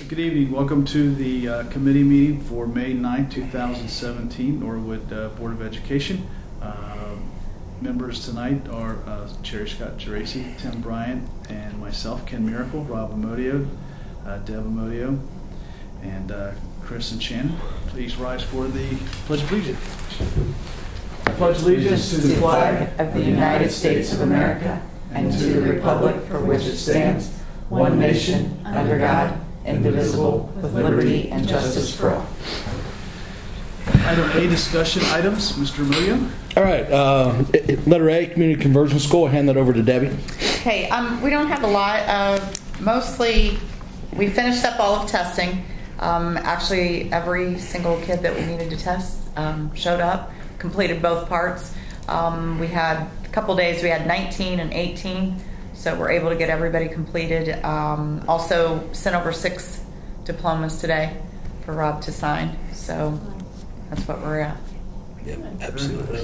Good evening. Welcome to the committee meeting for May 9, 2017, Norwood Board of Education. Members tonight are Chair Scott Geraci, Tim Bryant, and myself, Ken Miracle, Rob Amodio, Deb Amodio, and Chris and Shannon. Please rise for the Pledge of Allegiance. I pledge allegiance to the flag of the United States of America and to the republic for which it stands, one nation, under God, indivisible, with liberty and justice for all. Item A, discussion items. Mr. Amodio. All right, letter A, community conversion school. I'll hand that over to Debbie. Okay, we don't have a lot. Mostly, we finished up all of testing. Actually, every single kid that we needed to test showed up, completed both parts. We had a couple days, we had 19 and 18, so we're able to get everybody completed. Also sent over 6 diplomas today for Rob to sign, so that's what we're at. Yep, absolutely.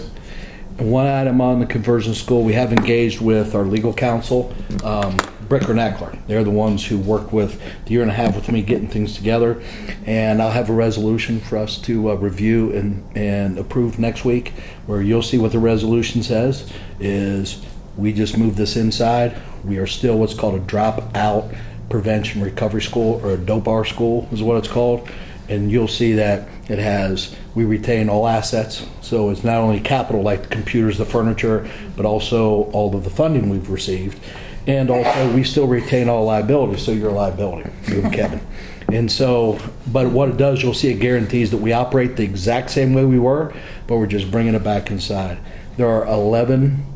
One item on the conversion school, we have engaged with our legal counsel, Bricker and Eckler. They're the ones who worked with the year and a half with me getting things together, and I'll have a resolution for us to review and approve next week, where you'll see what the resolution says is we just moved this inside. We are still what's called a dropout prevention recovery school, or a DOPAR school is what it's called, and you'll see that it has, we retain all assets, so it's not only capital like the computers, the furniture, but also all of the funding we've received. And also, we still retain all liabilities, so you're a liability, you and Kevin. And so, but what it does, you'll see it guarantees that we operate the exact same way we were, but we're just bringing it back inside. There are 11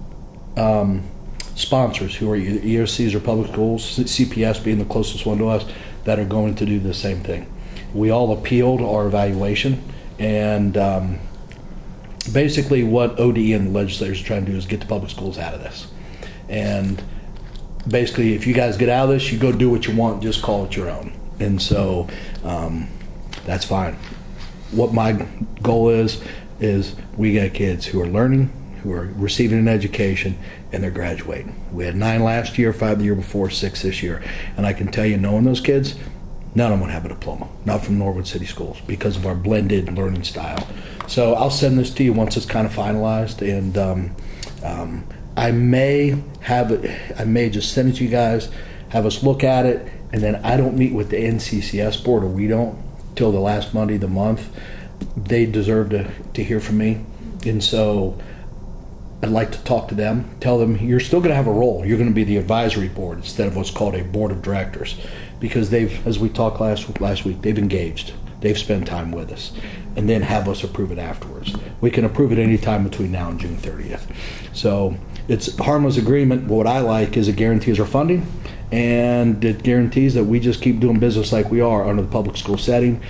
sponsors who are either EOCs or public schools, CPS being the closest one to us, that are going to do the same thing. We all appealed our evaluation, and basically what ODE and the legislators are trying to do is get the public schools out of this. And basically, if you guys get out of this, you go do what you want, just call it your own. And so that's fine. What my goal is we got kids who are learning, who are receiving an education, and they're graduating. We had 9 last year, 5 the year before, 6 this year. And I can tell you, knowing those kids, none of them would have a diploma, not from Norwood City Schools, because of our blended learning style. So I'll send this to you once it's kind of finalized, and I may just send it to you guys, have us look at it, and then I don't meet with the NCCS board, or we don't, till the last Monday of the month. They deserve to hear from me, and so I'd like to talk to them, tell them you're still going to have a role. You're going to be the advisory board instead of what's called a board of directors, because they've, as we talked last week, they've engaged. They've spent time with us, and then have us approve it afterwards. We can approve it any time between now and June 30th. So it's a harmless agreement. What I like is it guarantees our funding, and it guarantees that we just keep doing business like we are under the public school setting,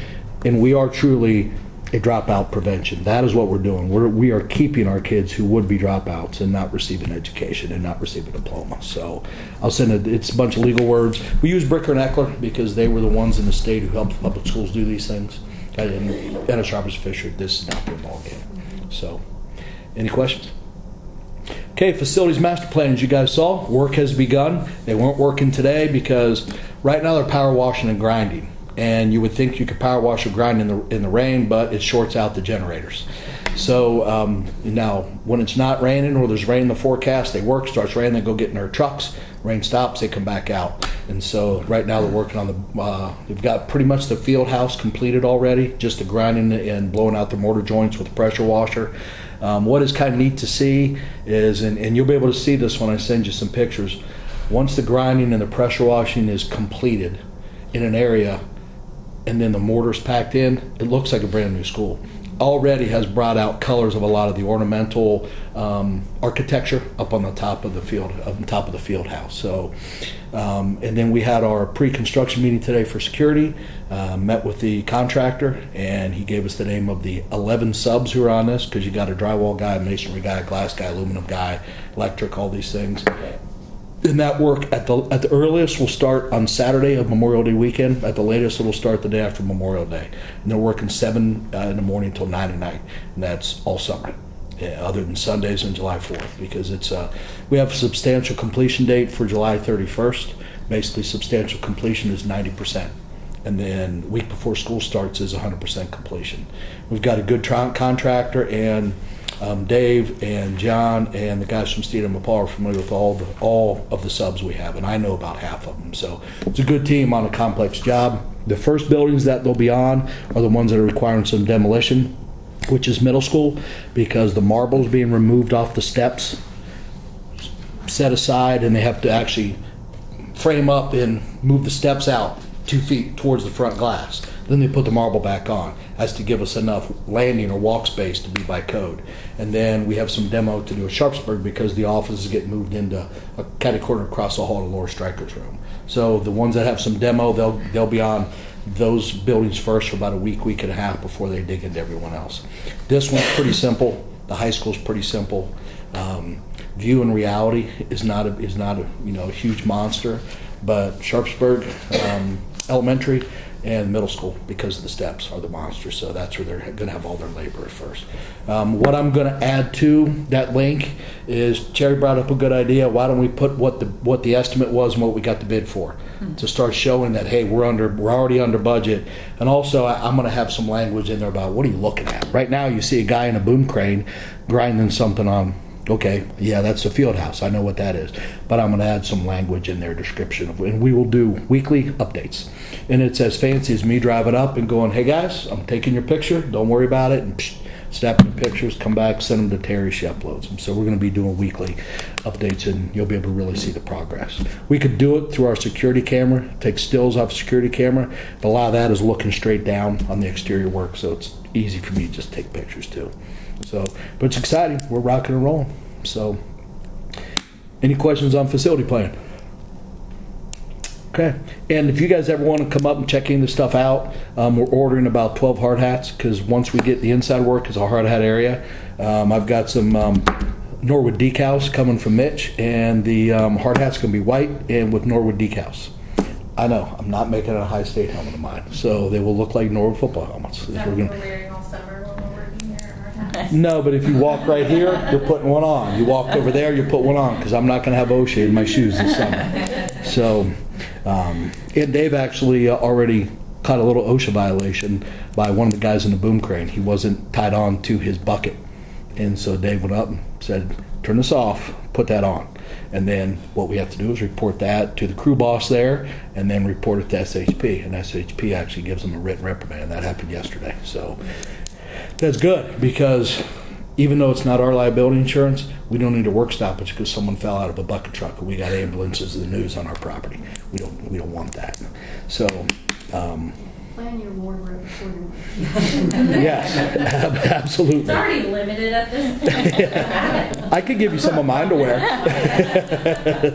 and we are truly a dropout prevention. That is what we're doing. We are keeping our kids who would be dropouts and not receiving education and not receiving a diploma. So I'll send it. It's a bunch of legal words. We use Bricker and Eckler because they were the ones in the state who helped public schools do these things. And Dennis Roberts Fisher, this is not their ball game. So, any questions? Okay, facilities master plan, as you guys saw, work has begun. They weren't working today because right now they're power washing and grinding. And you would think you could power wash or grind in the rain, but it shorts out the generators. So now, when it's not raining or there's rain in the forecast, they work. Starts raining, they go get in their trucks. Rain stops, they come back out. And so right now they're working on they've got pretty much the field house completed already, just the grinding and blowing out the mortar joints with the pressure washer. What is kind of neat to see is, and you'll be able to see this when I send you some pictures, once the grinding and the pressure washing is completed in an area, and then the mortar's packed in, it looks like a brand new school. Already has brought out colors of a lot of the ornamental architecture up on the top of the field house. So, and then we had our pre-construction meeting today for security. Met with the contractor, and he gave us the name of the 11 subs who are on this, because you got a drywall guy, masonry guy, glass guy, aluminum guy, electric, all these things. And that work at the earliest will start on Saturday of Memorial Day weekend. At the latest, it'll start the day after Memorial Day. And they're working 7 in the morning until 9 at night, and that's all summer, other than Sundays and July 4th, because it's we have a substantial completion date for July 31st. Basically, substantial completion is 90%. and then week before school starts is 100% completion. We've got a good contractor, and Dave and John and the guys from Steed and Paul are familiar with all of the subs we have, and I know about half of them. So it's a good team on a complex job. The first buildings that they'll be on are the ones that are requiring some demolition, which is middle school, because the marble is being removed off the steps, set aside, and they have to actually frame up and move the steps out 2 feet towards the front glass. Then they put the marble back on as to give us enough landing or walk space to be by code. And then we have some demo to do at Sharpsburg because the office is getting moved into a catty corner across the hall to Laura Stryker's room. So the ones that have some demo, they'll be on those buildings first for about a week and a half before they dig into everyone else. This one's pretty simple. The high school's pretty simple. View and reality is not a a huge monster, but Sharpsburg Elementary and middle school, because of the steps, are the monsters. So that's where they're going to have all their labor at first. What I'm going to add to that link is Cherry brought up a good idea. Why don't we put what the estimate was and what we got the bid for, to start showing that, hey, we're already under budget. And also I'm going to have some language in there about what are you looking at. Right now you see a guy in a boom crane grinding something on. Okay, yeah, that's the field house. I know what that is. But I'm going to add some language in their description. And we will do weekly updates. And it's as fancy as me driving up and going, hey, guys, I'm taking your picture. Don't worry about it. And snapping the pictures, come back, send them to Terry. She uploads them. So we're going to be doing weekly updates, and you'll be able to really see the progress. We could do it through our security camera, take stills off security camera. But a lot of that is looking straight down on the exterior work, so it's easy for me to just take pictures, too. So, but it's exciting. We're rocking and rolling. So, any questions on facility plan? Okay. And if you guys ever want to come up and check any of the stuff out, we're ordering about 12 hard hats, because once we get the inside work, it's a hard hat area. I've got some Norwood decals coming from Mitch, and the hard hat's going to be white and with Norwood decals. I know, I'm not making a high state helmet of mine, so they will look like Norwood football helmets. Is that what we're wearing all summer when we're working here at our house? No, but if you walk right here, you're putting one on. You walk over there, you put one on, because I'm not going to have OSHA in my shoes this summer. So, and Dave actually already caught a little OSHA violation by one of the guys in the boom crane. He wasn't tied on to his bucket. And so Dave went up and said, turn this off, put that on. And then what we have to do is report that to the crew boss there, and then report it to SHP. And SHP actually gives them a written reprimand. That happened yesterday. So that's good, because even though it's not our liability insurance, we don't need a work stoppage because someone fell out of a bucket truck and we got ambulances in the news on our property. We don't want that. So Plan your wardrobe accordingly. yes, absolutely. It's already limited at this point. I could give you some of mine to wear. I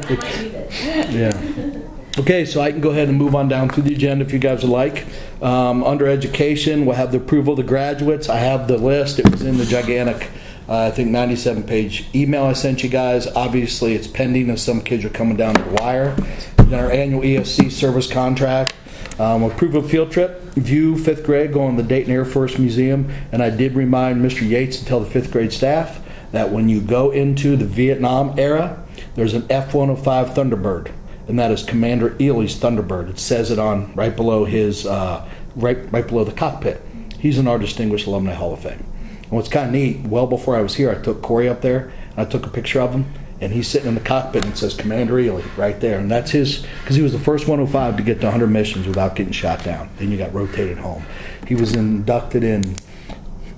might need it. Yeah. Okay, so I can go ahead and move on down through the agenda if you guys would like. Under education, we'll have the approval of the graduates. I have the list. It was in the gigantic, I think, 97-page email I sent you guys. Obviously, it's pending as some kids are coming down the wire. Then our annual ESC service contract. Approve of field trip. View 5th grade going to the Dayton Air Force Museum. And I did remind Mr. Yates to tell the 5th grade staff that when you go into the Vietnam era, there's an F-105 Thunderbird. And that is Commander Ely's Thunderbird. It says it on right below his, right below the cockpit. He's in our Distinguished Alumni Hall of Fame. And what's kind of neat, well before I was here, I took Corey up there, and I took a picture of him, and he's sitting in the cockpit, and it says Commander Ely right there. And that's his, because he was the first 105 to get to 100 missions without getting shot down. Then you got rotated home. He was inducted in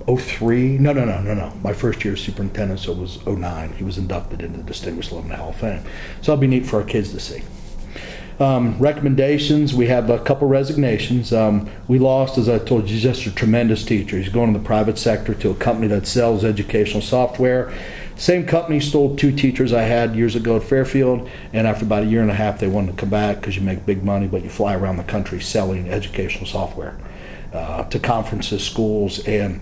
03. No. My first year as superintendent, so it was 09. He was inducted into the Distinguished Alumni Hall of Fame. So that'll be neat for our kids to see. Recommendations, we have a couple resignations. We lost, as I told you, just a tremendous teacher. He's going to the private sector to a company that sells educational software. Same company stole 2 teachers I had years ago at Fairfield, and after about a year and a half they wanted to come back because you make big money, but you fly around the country selling educational software to conferences, schools, and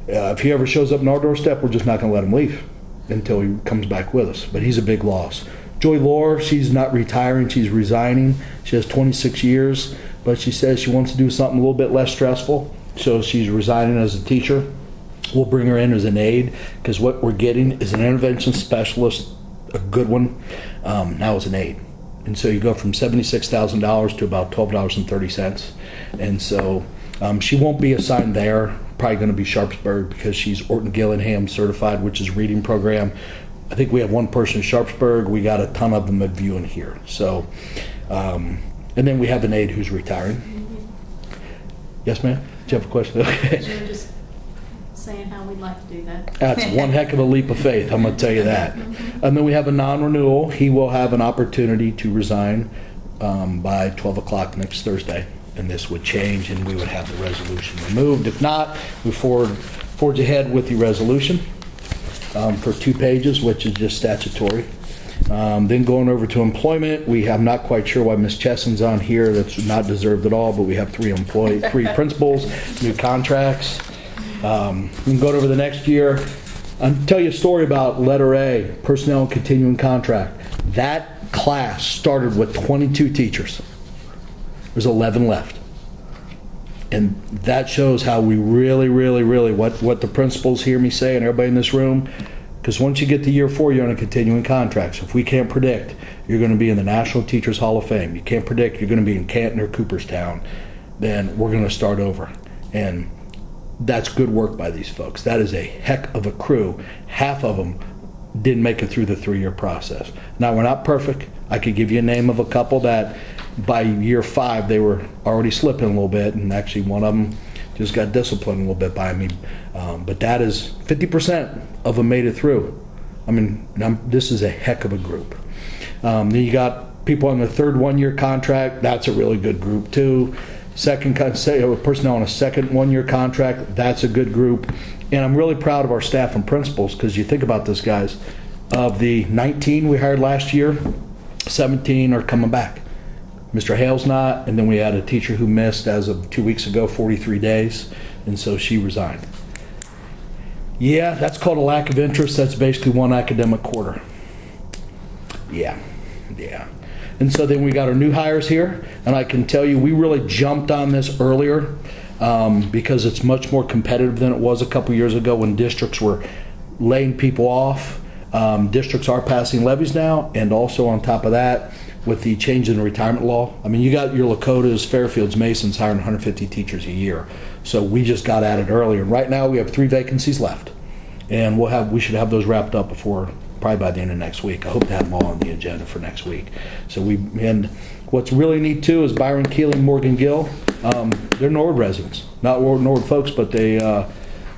if he ever shows up on our doorstep, we're just not going to let him leave until he comes back with us. But he's a big loss. Joy Lohr, she's not retiring, she's resigning. She has 26 years, but she says she wants to do something a little bit less stressful, so she's resigning as a teacher. We'll bring her in as an aide, because what we're getting is an intervention specialist, a good one, now as an aide. And so you go from $76,000 to about $12.30. And so she won't be assigned there, probably going to be Sharpsburg because she's Orton Gillingham certified, which is a reading program. I think we have one person in Sharpsburg. We got a ton of them at View and here. So, and then we have an aide who's retiring. Yes, ma'am? Do you have a question? Okay. You were just saying how we'd like to do that. That's one heck of a leap of faith, I'm going to tell you that. And then we have a non-renewal. He will have an opportunity to resign by 12 o'clock next Thursday. And this would change, and we would have the resolution removed. If not, we forge ahead with the resolution for 2 pages, which is just statutory. Then going over to employment, I'm not quite sure why Ms. Chesson's on here. That's not deserved at all, but we have 3 principals, new contracts. We can go over the next year. I'll tell you a story about letter A, personnel and continuing contract. That class started with 22 teachers. There's 11 left. And that shows how we really, what the principals hear me say and everybody in this room, because once you get to year 4, you're on a continuing contract. So if we can't predict you're going to be in the National Teachers Hall of Fame, you can't predict you're going to be in Canton or Cooperstown, then we're going to start over. And that's good work by these folks. That is a heck of a crew. Half of them didn't make it through the 3-year process. Now, we're not perfect. I could give you a name of a couple that by year 5 they were already slipping a little bit, and actually one of them just got disciplined a little bit by me. But that is 50% of them made it through. I mean, this is a heck of a group. Then you got people on the 3rd 1-year contract. That's a really good group too. Personnel on a 2nd 1-year contract. That's a good group. And I'm really proud of our staff and principals, because you think about this, guys. Of the 19 we hired last year, 17 are coming back. Mr. Hale's not, and then we had a teacher who missed as of 2 weeks ago, 43 days, and so she resigned. Yeah, that's called a lack of interest. That's basically 1 academic quarter. Yeah. And so then we got our new hires here, and I can tell you we really jumped on this earlier because it's much more competitive than it was a couple years ago when districts were laying people off. Districts are passing levies now, and also on top of that, with the change in the retirement law. I mean, you got your Lakotas, Fairfields, Masons hiring 150 teachers a year. So we just got at it earlier. And right now we have 3 vacancies left. And we should have those wrapped up before, probably by the end of next week. I hope to have them all on the agenda for next week. And what's really neat too is Byron Keeling, Morgan Gill. They're Norwood residents, not Norwood folks, but they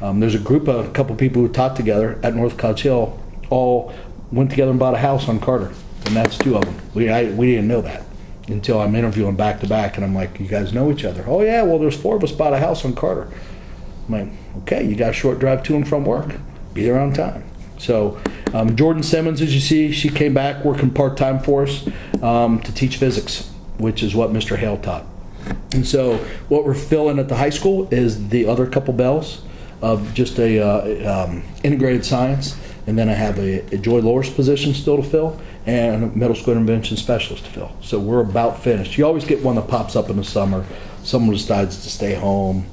there's a couple people who taught together at North Couch Hill, all went together and bought a house on Carter. And that's 2 of them. We didn't know that until I'm interviewing back to back, and I'm like, you guys know each other? Oh yeah, well there's 4 of us bought a house on Carter. I'm like, okay, you got a short drive to and from work. Be there on time. So Jordan Simmons, as you see, she came back working part-time for us to teach physics, which is what Mr. Hale taught. And so what we're filling at the high school is the other couple bells of just a integrated science. And then I have a Joy Loris position still to fill and a middle school intervention specialist to fill. So we're about finished. You always get one that pops up in the summer. Someone decides to stay home.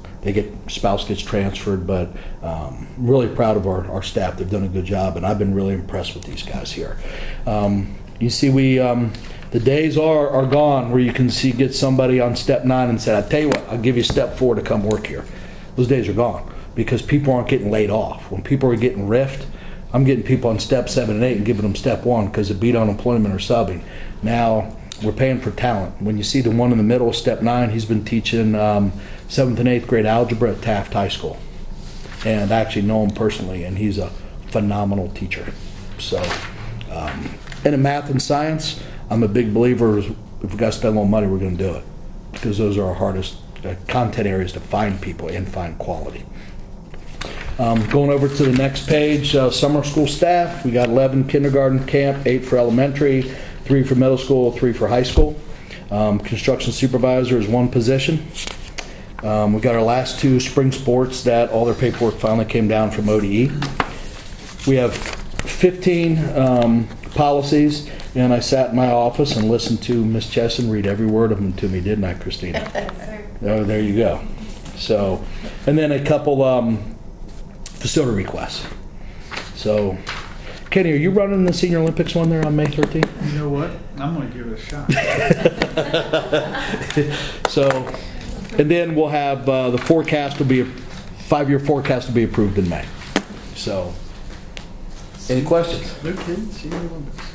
Spouse gets transferred, but I'm really proud of our staff. They've done a good job, and I've been really impressed with these guys here. You see, the days are gone where you can get somebody on step 9 and say, I tell you what, I'll give you step 4 to come work here. Those days are gone because people aren't getting laid off. When people are getting riffed, I'm getting people on step 7 and 8 and giving them step 1 because of beat unemployment or subbing. Now we're paying for talent. When you see the one in the middle of step 9, he's been teaching 7th and 8th grade algebra at Taft High School, and I actually know him personally, and he's a phenomenal teacher. So, and in math and science, I'm a big believer. If we got to spend a little money, we're going to do it because those are our hardest content areas to find people and find quality. Going over to the next page, summer school staff. We got 11 kindergarten camp, 8 for elementary, 3 for middle school, 3 for high school. Construction supervisor is 1 position. We got our last 2 spring sports that all their paperwork finally came down from ODE. We have 15 policies, and I sat in my office and listened to Ms. Chesson read every word of them to me, didn't I, Christina? Oh, there you go. So, and then a couple facility requests. So, Kenny, are you running the Senior Olympics one there on May 13th? You know know what? I'm going to give it a shot. So, and then we'll have the forecast will be 5-year forecast will be approved in May. So, any questions? No kidding. Senior Olympics.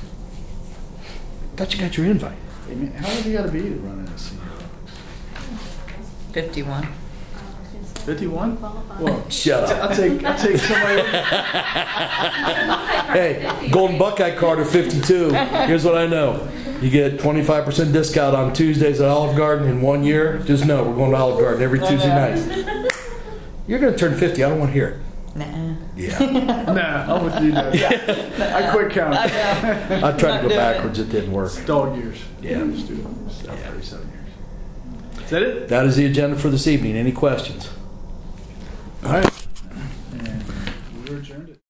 Thought you got your invite. Hey, man, how old you got to be to run in a Senior Olympics? 51. 51? Qualified. Well, Shut up. I'll take somebody. Hey, Golden Buckeye card at 52. Here's what I know. You get 25% discount on Tuesdays at Olive Garden in 1 year. Just know we're going to Olive Garden every Tuesday night. You're going to turn 50. I don't want to hear it. Nah. Yeah. Nah, I wouldn't do that. I quit counting. I tried to go backwards. It didn't work. Dog years. Yeah. Just do it. 37 years. Is that it? That is the agenda for this evening. Any questions? All right.